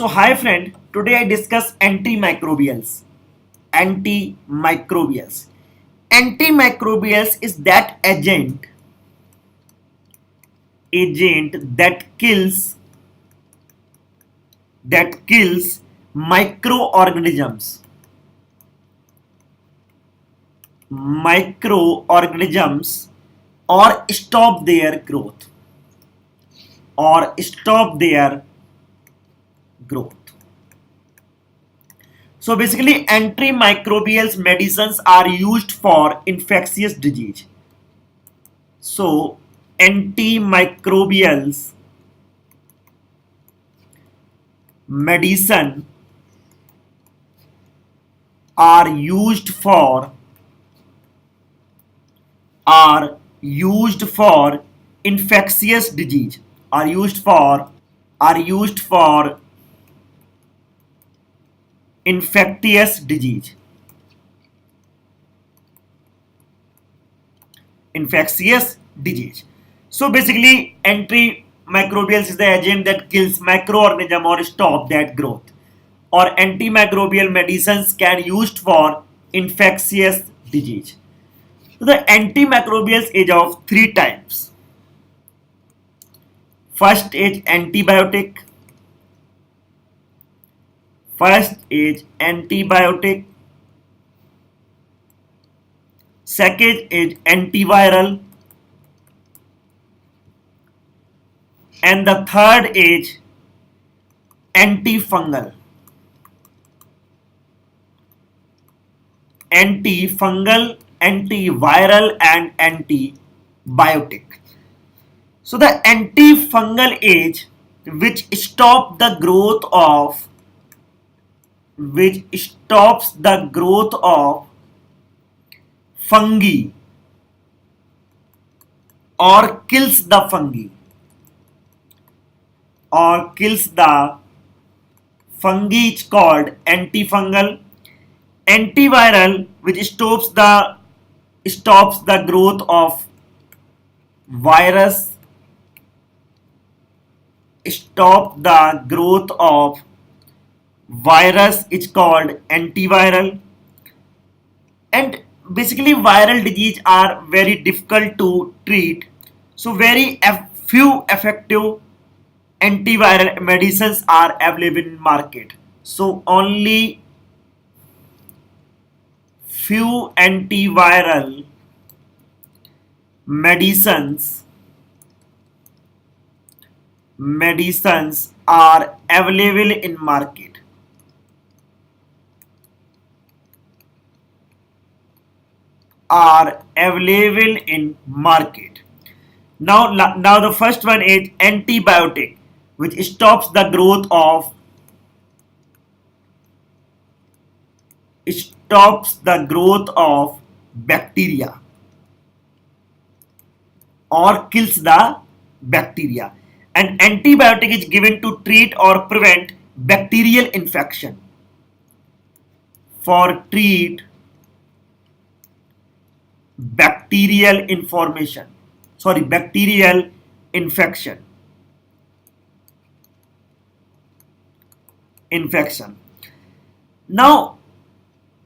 So hi friend, today I discuss antimicrobials. Antimicrobials. Antimicrobials is that agent that kills microorganisms microorganisms or stop their growth. So basically antimicrobials medicines are used for infectious disease. So antimicrobials medicine are used for infectious disease are used for infectious disease infectious disease. So basically antimicrobials is the agent that kills microorganism or stop that growth, or antimicrobial medicines can used for infectious disease. So the antimicrobials is of three types. First is antibiotic. Second is antiviral, and the third is antifungal. Antiviral, and antibiotic. So the antifungal is which stop the growth of which stops the growth of fungi or kills the fungi is called antifungal. Antiviral, which stops the growth of virus is called antiviral. And basically viral disease are very difficult to treat, so very few effective antiviral medicines are available in market. So only few antiviral medicines are available in market. Now the first one is antibiotic, which stops the growth of bacteria or kills the bacteria. An antibiotic is given to treat or prevent bacterial infection. For treat bacterial infection. Now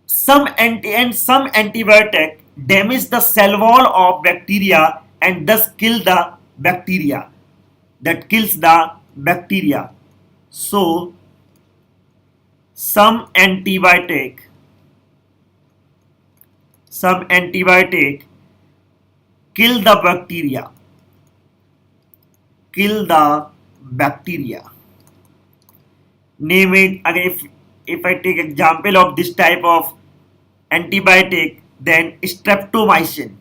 some antibiotic damage the cell wall of bacteria and thus kill the bacteria. So some antibiotic kill the bacteria. Name it again. If I take example of this type of antibiotic, then streptomycin,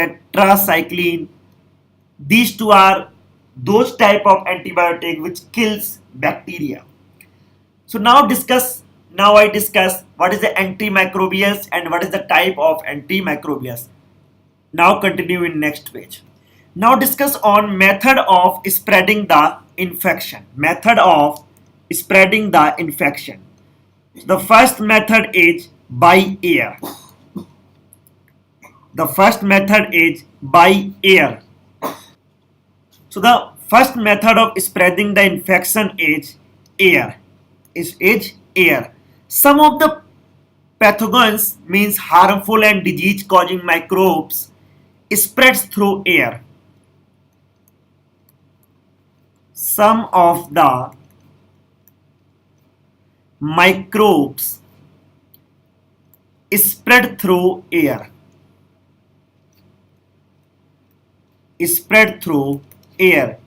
tetracycline, these two are those type of antibiotic which kills bacteria. So now I discuss what is the antimicrobials and what is the type of antimicrobials. Now continue in next page. Now discuss on method of spreading the infection. The first method is by air. The first method is by air. So the first method of spreading the infection is air. Is air. Some of the pathogens means harmful and disease causing microbes spreads through air. Some of the microbes spread through air. Spread through air.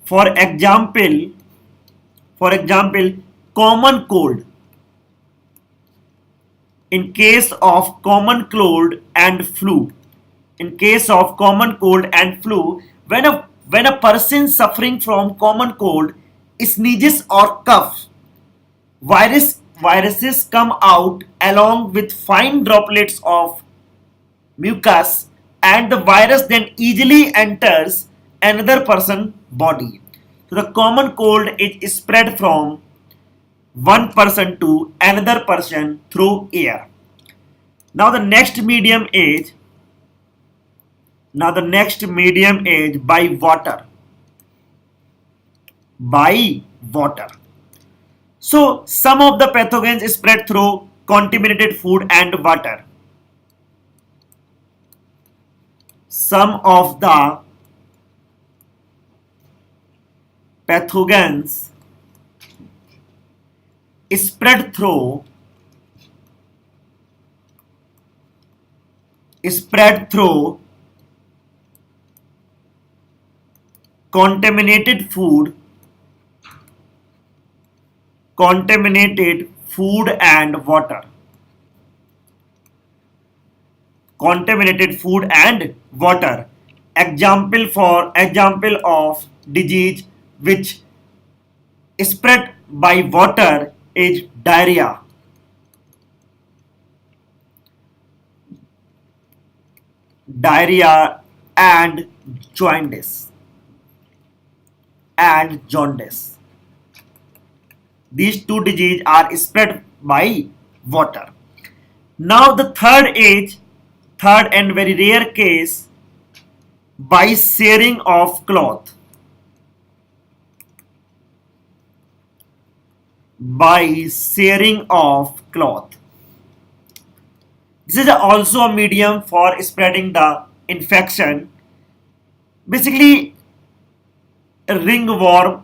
For example, common cold. In case of common cold and flu, when a person suffering from common cold sneezes or coughs, viruses come out along with fine droplets of mucus, and the virus then easily enters another person's body. So the common cold is spread from one person to another person through air. Now the next medium is by water. By water. So some of the pathogens spread through contaminated food and water. Some of the pathogens spread through contaminated food and water. Contaminated food and water. Example of disease which spread by water is diarrhea. Diarrhea and jaundice. These two diseases are spread by water. Now the third and very rare case, by sharing of cloth. By sharing of cloth. This is also a medium for spreading the infection. Basically, ringworms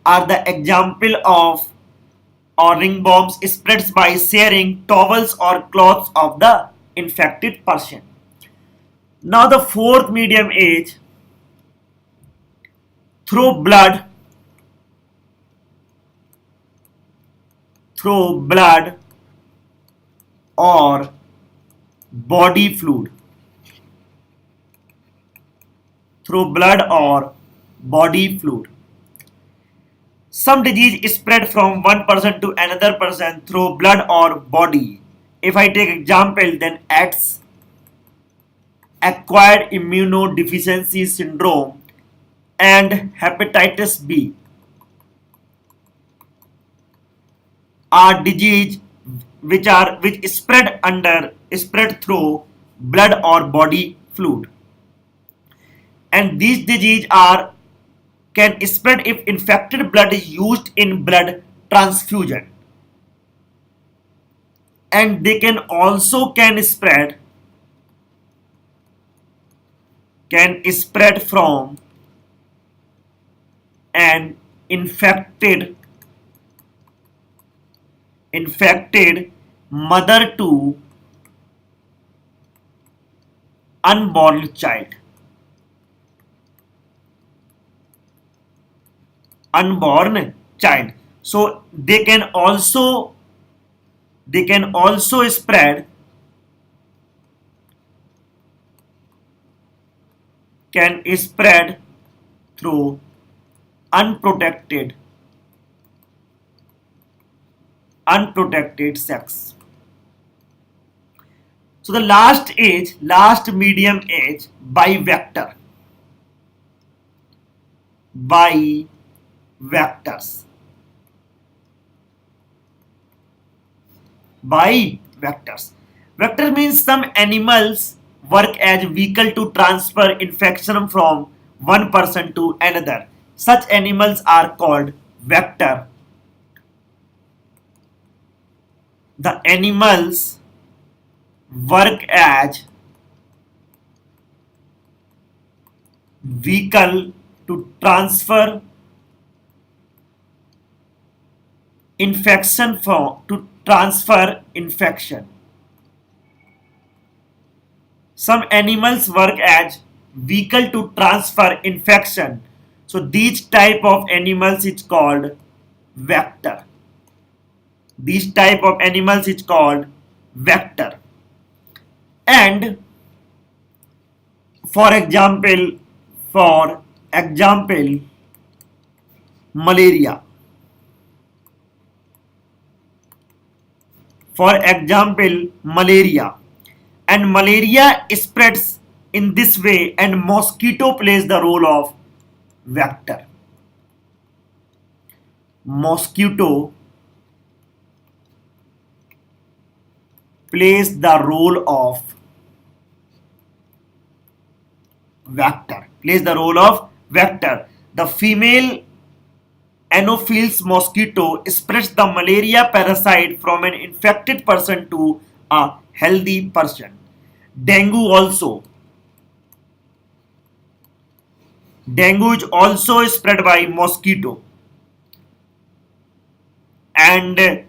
are the example of, or ringworms spreads by sharing towels or cloths of the infected person. Now the fourth medium is through blood or body fluid. Through blood or body fluid. Some disease spread from one person to another person through blood or body. If I take example, then AIDS, acquired immunodeficiency syndrome, and hepatitis B are disease which spread through blood or body fluid. And these diseases can spread if infected blood is used in blood transfusion, and they can spread from an infected mother to unborn child. So they can also spread through unprotected sex. So the last medium is by vector. by vectors. By vectors. Vector means some animals work as vehicle to transfer infection from one person to another. Such animals are called vector. The animals work as vehicle to transfer infection. Some animals work as vehicle to transfer infection. So these type of animals is called vector. These type of animals is called vector. And for example, malaria. For example, malaria. And malaria spreads in this way, and mosquito plays the role of vector. Mosquito plays the role of vector. Plays the role of vector. The female Anopheles mosquito spreads the malaria parasite from an infected person to a healthy person. Dengue also. Dengue is also spread by mosquito. And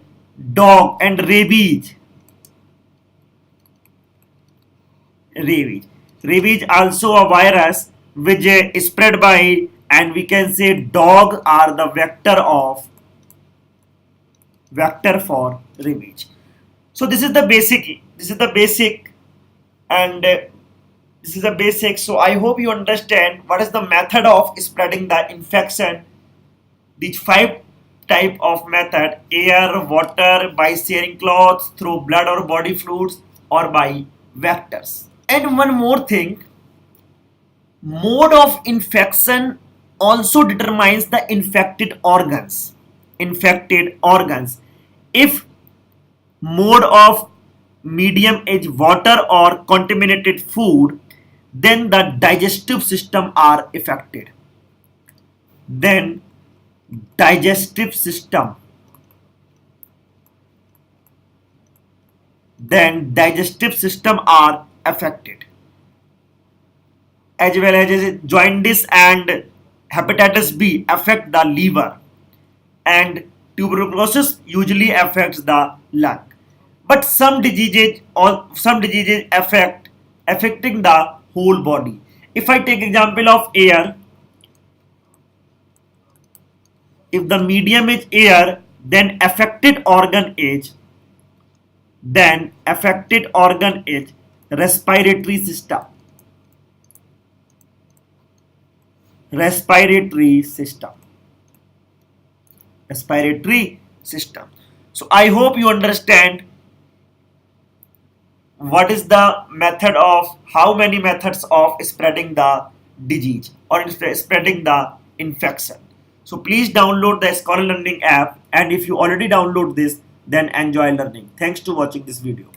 dog and rabies. Rabies also a virus which is spread by, and we can say dog are the vector for rabies. So this is the basic and this is the basic. So I hope you understand what is the method of spreading the infection. These 5 type of method: air, water, by sharing clothes, through blood or body fluids, or by vectors. And one more thing, mode of infection also determines the infected organs. If mode of medium is water or contaminated food, then the digestive system are affected. Then digestive system are affected, as well as jaundice and hepatitis B affect the liver, and tuberculosis usually affects the lung. But some diseases affecting the whole body. If I take example of air, if the medium is air, then affected organ is respiratory system. So I hope you understand what is the method of, how many methods of spreading the disease or spreading the infection. So please download the Scholar Learning app, and if you already download this, then enjoy learning. Thanks to watching this video.